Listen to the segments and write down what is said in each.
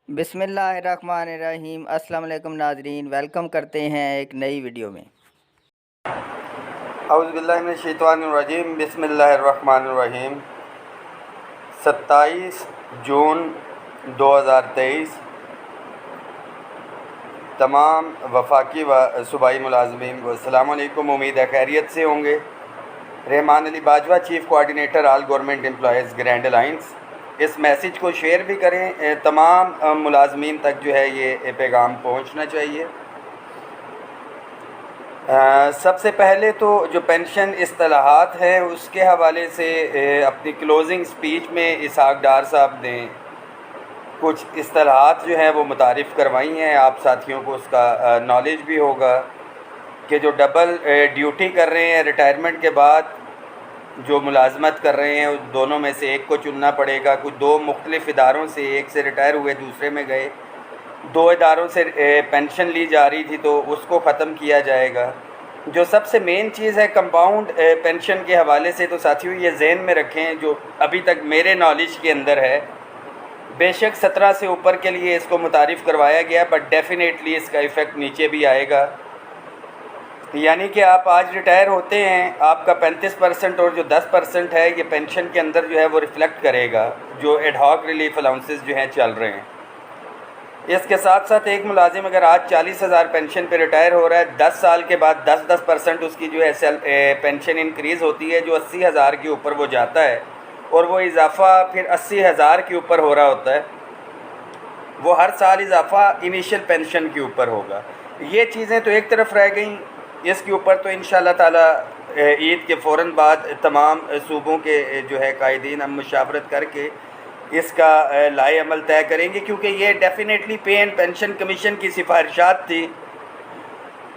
बिस्मिल्लाहिर्रहमानिर्रहीम। अस्सलाम वालेकुम नाज़रीन, वेलकम करते हैं एक नई वीडियो में। औज़ुबिल्लाहि मिनश्शैतानिर्रजीम। बिस्मिल्लाहिर्रहमानिर्रहीम। 27 जून 2023 तमाम वफाकी व सूबाई मुलाज़मीन को अस्सलाम वालेकुम। उम्मीद है खैरियत से होंगे। Rehman Ali Bajwa, chief coordinator all government employees grand alliance. इस मैसेज को शेयर भी करें, तमाम मुलाज़मीन तक जो है ये पैगाम पहुंचना चाहिए। सबसे पहले तो जो पेंशन इस्तिलाहात हैं उसके हवाले से अपनी क्लोजिंग स्पीच में इसहाक डार साहब ने कुछ इस्तिलाहात जो हैं वो मुतारिफ़ करवाई हैं। आप साथियों को उसका नॉलेज भी होगा कि जो डबल ड्यूटी कर रहे हैं, रिटायरमेंट के बाद जो मुलाजमत कर रहे हैं, उस दोनों में से एक को चुनना पड़ेगा। कुछ दो मुख्तलिफ़ इदारों से, एक से रिटायर हुए दूसरे में गए, दो इदारों से पेंशन ली जा रही थी तो उसको ख़त्म किया जाएगा। जो सबसे मेन चीज़ है कंपाउंड पेंशन के हवाले से, तो साथियों ये जहन में रखें, जो अभी तक मेरे नॉलेज के अंदर है, बेशक 17 से ऊपर के लिए इसको मुतारिफ़ करवाया गया, बट डेफिनेटली इसका इफ़ेक्ट नीचे भी आएगा। यानी कि आप आज रिटायर होते हैं, आपका 35% और जो 10% है ये पेंशन के अंदर जो है वो रिफ़्लेक्ट करेगा, जो एडहॉक रिलीफ अलाउंसेस जो हैं चल रहे हैं। इसके साथ साथ एक मुलाजिम अगर आज 40,000 पेंशन पे रिटायर हो रहा है, 10 साल के बाद 10% उसकी जो है पेंशन इंक्रीज़ होती है, जो 80,000 के ऊपर वो जाता है, और वो इजाफ़ा फिर 80,000 के ऊपर हो रहा होता है। वो हर साल इजाफ़ा इनिशियल पेंशन के ऊपर होगा। ये चीज़ें तो एक तरफ रह गई। इसके ऊपर तो इंशाअल्लाह ताला ईद के फ़ौरन बाद तमाम सूबों के जो है कायदीन हम मुशावरत करके इसका लाए अमल तय करेंगे, क्योंकि ये डेफिनेटली पे एंड पेंशन कमीशन की सिफारिशात थी।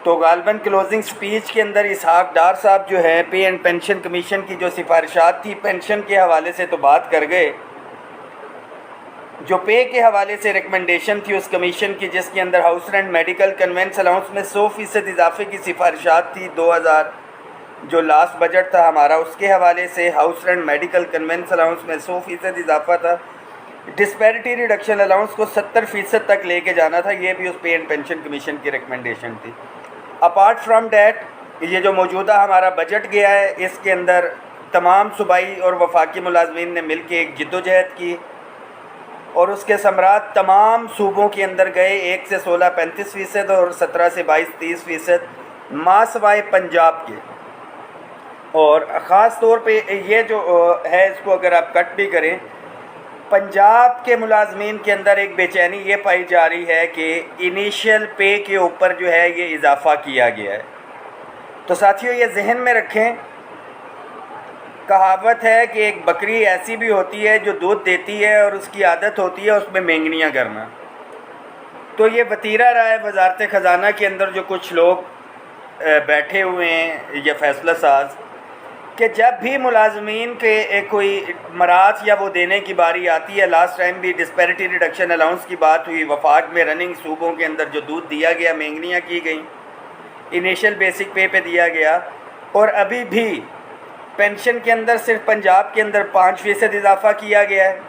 तो गालबन क्लोजिंग स्पीच के अंदर इसहाक डार साहब जो है पे एंड पेंशन कमीशन की जो सिफारिशात थी पेंशन के हवाले से तो बात कर गए। जो पे के हवाले से रिकमेंडेशन थी उस कमीशन की, जिसके अंदर house rent medical convince allowance में 100% इजाफे की सिफारिशात थी। 2000 जो लास्ट बजट था हमारा, उसके हवाले से house rent medical convince allowance में 100% इजाफा था। डिस्पैरिटी रिडक्शन अलाउंस को 70% तक लेके जाना था, ये भी उस पे एंड पेंशन कमीशन की रिकमेंडेशन थी। अपार्ट फ्राम डैट, ये जो मौजूदा हमारा बजट गया है, इसके अंदर तमाम सूबाई और वफाकी मुलाजमीन ने मिल के एक जद्दोजहद की, और उसके समरात तमाम सूबों के अंदर गए। 1 से 16 35% और 17 से 22 30%, मासवाए पंजाब के। और ख़ास तौर पे ये जो है, इसको अगर आप कट भी करें, पंजाब के मुलाजमीन के अंदर एक बेचैनी ये पाई जा रही है कि इनिशियल पे के ऊपर जो है ये इजाफ़ा किया गया है। तो साथियों ये जहन में रखें, कहावत है कि एक बकरी ऐसी भी होती है जो दूध देती है और उसकी आदत होती है उसमें मेंगनियाँ करना। तो ये वतीरा रहा है वजारत ख़जाना के अंदर जो कुछ लोग बैठे हुए हैं, ये फैसला साज, कि जब भी मुलाजमीन के कोई मराज या वो देने की बारी आती है, लास्ट टाइम भी डिस्पैरिटी रिडक्शन अलाउंस की बात हुई, वफाक में रनिंग सूबों के अंदर जो दूध दिया गया, मेंगनियाँ की गई, इनिशियल बेसिक पे दिया गया। और अभी भी पेंशन के अंदर सिर्फ पंजाब के अंदर 5% इजाफा किया गया है,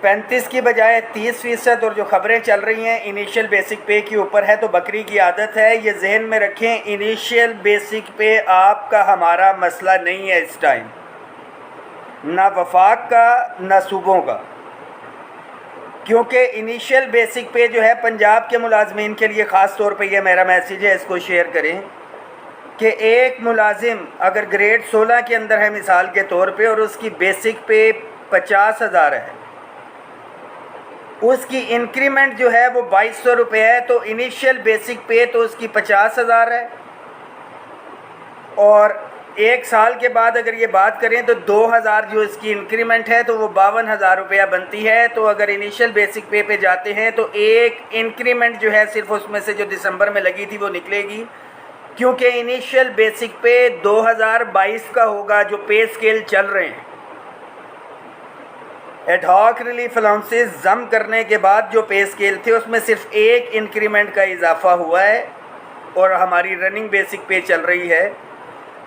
35 की बजाय 30%। और जो ख़बरें चल रही हैं इनिशियल बेसिक पे के ऊपर है, तो बकरी की आदत है। ये जहन में रखें, इनिशियल बेसिक पे आपका हमारा मसला नहीं है इस टाइम, ना वफाक का ना सूबों का, क्योंकि इनिशियल बेसिक पे जो है पंजाब के मुलाजमीन के लिए ख़ास तौर पे ये मेरा मैसेज है, इसको शेयर करें कि एक मुलाजिम अगर ग्रेड 16 के अंदर है मिसाल के तौर पे, और उसकी बेसिक पे 50,000 है, उसकी इंक्रीमेंट जो है वो 2200 रुपये है, तो इनिशियल बेसिक पे तो उसकी 50,000 है। और एक साल के बाद अगर ये बात करें तो 2000 जो इसकी इंक्रीमेंट है तो वो 52,000 रुपया बनती है। तो अगर इनिशियल बेसिक पे जाते हैं तो एक इंक्रीमेंट जो है सिर्फ उसमें से जो दिसंबर में लगी थी वो निकलेगी, क्योंकि इनिशियल बेसिक पे 2022 का होगा जो पे स्केल चल रहे हैं। एडहॉक रिलीफ अलाउंसेस जम करने के बाद जो पे स्केल थे उसमें सिर्फ एक इंक्रीमेंट का इजाफा हुआ है और हमारी रनिंग बेसिक पे चल रही है।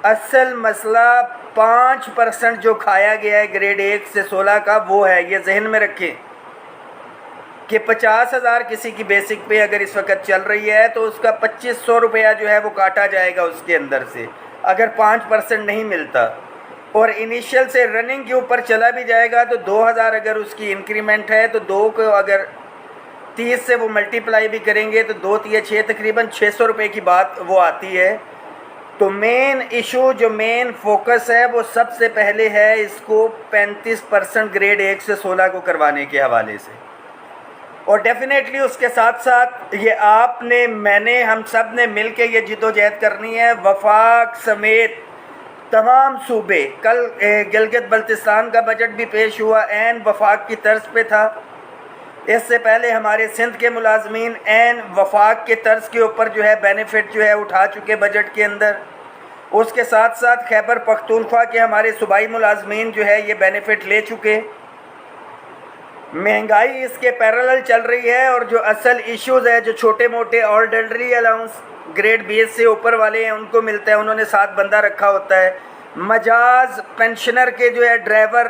असल मसला 5% जो खाया गया है ग्रेड 1 से 16 का, वो है, ये जहन में रखें। کہ 50,000 کسی کی بیسک پہ اگر اس وقت چل رہی ہے تو اس کا 2500 روپیہ جو ہے وہ کاٹا جائے گا اس کے اندر سے، اگر 5% نہیں ملتا، اور انیشیل سے رننگ کے اوپر چلا بھی جائے گا تو 2000 اگر اس کی انکریمنٹ ہے تو 2 کو اگر 30 سے وہ ملٹیپلائی بھی کریں گے تو 2 × 6 تقریباً 600 روپے کی بات وہ آتی ہے۔ تو مین ایشو جو مین فوکس ہے وہ سب سے پہلے ہے اس کو 35% گریڈ 1 سے 16 کو کروانے کے حوالے سے، اور ڈیفینیٹلی اس کے ساتھ ساتھ یہ آپ نے، میں نے، ہم سب نے مل کے یہ جدوجہد کرنی ہے، وفاق سمیت تمام صوبے۔ کل گلگت بلتستان کا بجٹ بھی پیش ہوا، عین وفاق کی طرز پہ تھا۔ اس سے پہلے ہمارے سندھ کے ملازمین عین وفاق کے طرز کے اوپر جو ہے بینیفٹ جو ہے اٹھا چکے بجٹ کے اندر۔ اس کے ساتھ ساتھ خیبر پختونخوا کے ہمارے صوبائی ملازمین جو ہے یہ بینیفٹ لے چکے۔ مہنگائی اس کے پیرالل چل رہی ہے، اور جو اصل ایشوز ہے جو چھوٹے موٹے آرڈنری الاؤنس گریڈ 20 سے اوپر والے ہیں ان کو ملتا ہے، انہوں نے 7 بندہ رکھا ہوتا ہے۔ مجاز پینشنر کے جو ہے ڈرائیور،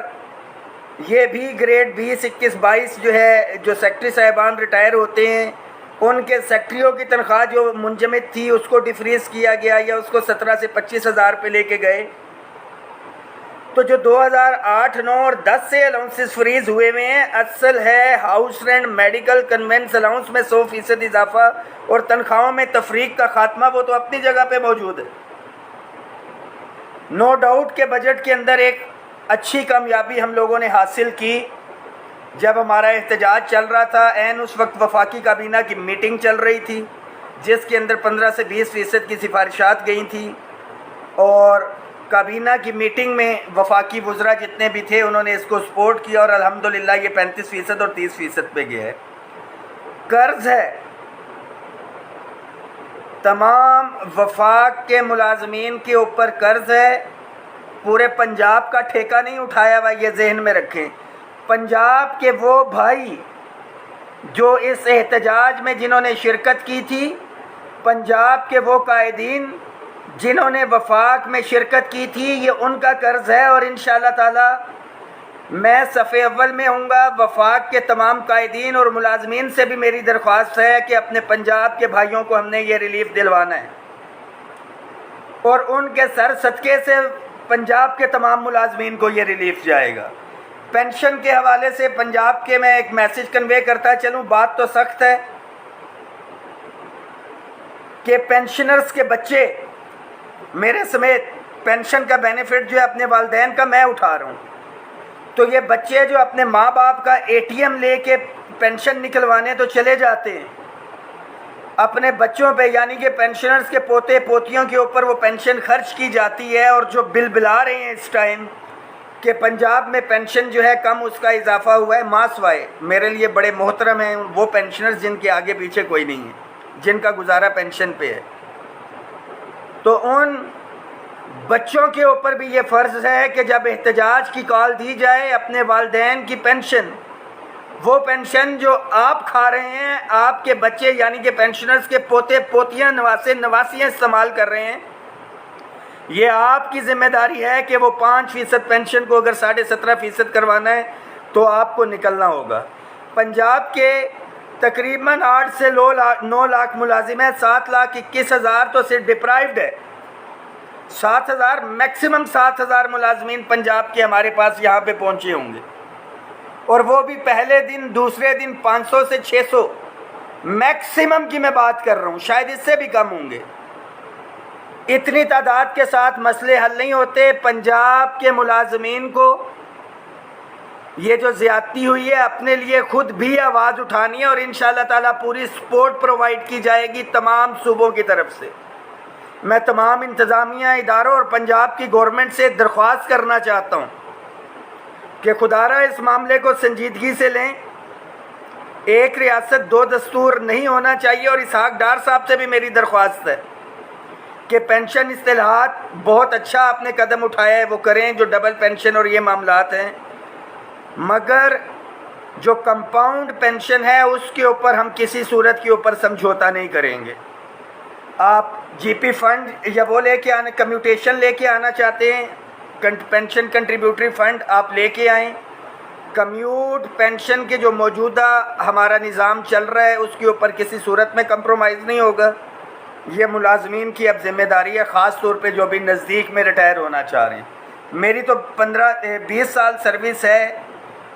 یہ بھی گریڈ 20، 21، 22 جو ہے، جو سیکٹری صاحبان ریٹائر ہوتے ہیں ان کے سیکٹریوں کی تنخواہ جو منجمد تھی اس کو ڈیفریز کیا گیا، یا اس کو 17 سے 25,000 پہ لے کے گئے۔ تو جو 2008، 9 اور 10 سے الاؤنسز فریز ہوئے ہوئے ہیں، اصل ہے house rent, medical, conveyance allowance میں 100% اضافہ اور تنخواہوں میں تفریق کا خاتمہ، وہ تو اپنی جگہ پہ موجود ہے۔ نو ڈاؤٹ کہ بجٹ کے اندر ایک اچھی کامیابی ہم لوگوں نے حاصل کی۔ جب ہمارا احتجاج چل رہا تھا، عین اس وقت وفاقی کابینہ کی میٹنگ چل رہی تھی جس کے اندر 15 سے 20% کی سفارشات گئی تھیں، اور کابینہ کی میٹنگ میں وفاقی وزراء جتنے بھی تھے انہوں نے اس کو سپورٹ کیا، اور الحمدللہ یہ 35% اور 30% پہ گیا ہے۔ قرض ہے، تمام وفاق کے ملازمین کے اوپر قرض ہے، پورے پنجاب کا ٹھیکہ نہیں اٹھایا ہوا، یہ ذہن میں رکھیں۔ پنجاب کے وہ بھائی جو اس احتجاج میں جنہوں نے شرکت کی تھی، پنجاب کے وہ قائدین جنہوں نے وفاق میں شرکت کی تھی، یہ ان کا قرض ہے، اور انشاءاللہ تعالی میں صف اول میں ہوں گا۔ وفاق کے تمام قائدین اور ملازمین سے بھی میری درخواست ہے کہ اپنے پنجاب کے بھائیوں کو ہم نے یہ ریلیف دلوانا ہے، اور ان کے سر صدقے سے پنجاب کے تمام ملازمین کو یہ ریلیف جائے گا۔ پینشن کے حوالے سے پنجاب کے میں ایک میسج کنوے کرتا چلوں، بات تو سخت ہے کہ پینشنرز کے بچے میرے سمیت پینشن کا بینیفٹ جو ہے اپنے والدین کا میں اٹھا رہا ہوں، تو یہ بچے جو اپنے ماں باپ کا ATM لے کے پینشن نکلوانے تو چلے جاتے ہیں، اپنے بچوں پہ یعنی کہ پینشنرز کے پوتے پوتیوں کے اوپر وہ پینشن خرچ کی جاتی ہے، اور جو بل بلا رہے ہیں اس ٹائم کہ پنجاب میں پینشن جو ہے کم اس کا اضافہ ہوا ہے، ماں سوائے میرے لیے بڑے محترم ہیں وہ پینشنرز جن کے آگے پیچھے کوئی نہیں ہے، جن کا گزارا پینشن پہ ہے۔ تو ان بچوں کے اوپر بھی یہ فرض ہے کہ جب احتجاج کی کال دی جائے، اپنے والدین کی پینشن، وہ پینشن جو آپ کھا رہے ہیں، آپ کے بچے یعنی کہ پینشنرز کے پوتے پوتیاں نواسے نواسیاں استعمال کر رہے ہیں، یہ آپ کی ذمہ داری ہے کہ وہ 5% پینشن کو اگر 17.5% کروانا ہے تو آپ کو نکلنا ہوگا۔ پنجاب کے تقریباً 8 سے 9 لاکھ ملازم ہیں، 7,21,000 تو صرف ڈپرائیوڈ ہے، 7,000 میکسیمم 7,000 ملازمین پنجاب کے ہمارے پاس یہاں پہ پہنچے ہوں گے، اور وہ بھی پہلے دن دوسرے دن 500 سے 600 میکسیمم کی میں بات کر رہا ہوں، شاید اس سے بھی کم ہوں گے۔ اتنی تعداد کے ساتھ مسئلے حل نہیں ہوتے۔ پنجاب کے ملازمین کو یہ جو زیادتی ہوئی ہے اپنے لیے خود بھی آواز اٹھانی ہے، اور انشاءاللہ تعالیٰ پوری سپورٹ پرووائڈ کی جائے گی تمام صوبوں کی طرف سے۔ میں تمام انتظامیہ اداروں اور پنجاب کی گورنمنٹ سے درخواست کرنا چاہتا ہوں کہ خدارہ اس معاملے کو سنجیدگی سے لیں۔ ایک ریاست 2 دستور نہیں ہونا چاہیے، اور اسحاق ڈار صاحب سے بھی میری درخواست ہے کہ پینشن اصطلاحات بہت اچھا آپ نے قدم اٹھایا ہے، وہ کریں جو ڈبل پینشن اور یہ معاملات ہیں، مگر جو کمپاؤنڈ پینشن ہے اس کے اوپر ہم کسی صورت کے اوپر سمجھوتا نہیں کریں گے۔ آپ GP فنڈ یا وہ لے کے آنا، کمیوٹیشن لے کے آنا چاہتے ہیں، پینشن کنٹریبیوٹری فنڈ آپ لے کے آئیں، कम्यूट पेंशन के जो मौजूदा हमारा निज़ाम चल रहा है उसके ऊपर किसी सूरत में कंप्रोमाइज़ नहीं होगा। ये मुलाजमीन की अब ज़िम्मेदारी है, ख़ास तौर पे जो भी नज़दीक में रिटायर होना चाह रहे हैं। मेरी तो 15-20 साल सर्विस है,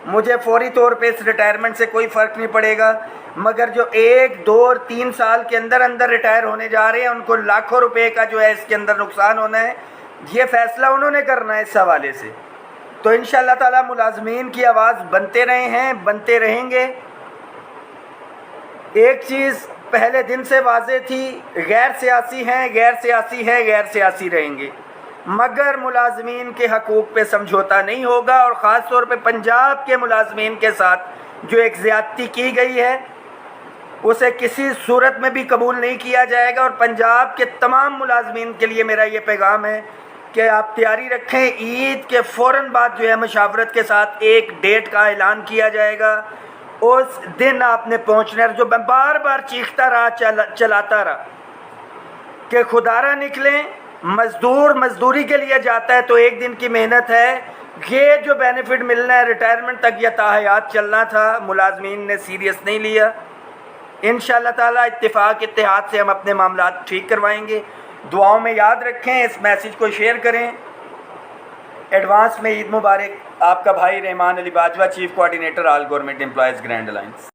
मुझे फौरी तौर पे इस रिटायरमेंट से कोई फ़र्क नहीं पड़ेगा, मगर जो 1, 2 और 3 साल के अंदर अंदर रिटायर होने जा रहे हैं उनको लाखों रुपए का जो है इसके अंदर नुकसान होना है। ये फ़ैसला उन्होंने करना है इस हवाले से। तो इंशाअल्लाह ताला मुलाजमीन की आवाज़ बनते रहे हैं, बनते रहेंगे। एक चीज़ पहले दिन से वाज़े थी, गैर सियासी हैं, गैर सियासी हैं, गैर सियासी रहेंगे, मगर मुलाजमीन के हकूक़ पे समझौता नहीं होगा। और ख़ास तौर पे पंजाब के मुलाजमीन के साथ जो एक ज़्यादती की गई है उसे किसी सूरत में भी कबूल नहीं किया जाएगा। और पंजाब के तमाम मुलाजमीन के लिए मेरा ये पैगाम है कि आप तैयारी रखें, ईद के फ़ौरन बाद जो है मशावरत के साथ एक डेट का ऐलान किया जाएगा। उस दिन आपने पहुँचना है। जो मैं बार बार चीखता रहा, चलाता रहा कि खुदारा निकलें, मज़दूर मज़दूरी के लिए जाता है तो एक दिन की मेहनत है, ये जो बेनिफिट मिलना है रिटायरमेंट तक या ताहयात चलना था, मुलाजमीन ने सीरियस नहीं लिया। इंशाअल्लाह ताला इत्तिफाक इत्तेहाद से हम अपने मामलात ठीक करवाएंगे। दुआओं में याद रखें, इस मैसेज को शेयर करें। एडवांस में ईद मुबारक। आपका भाई Rahman Ali Bajwa, chief coordinator all government employees grand alliance.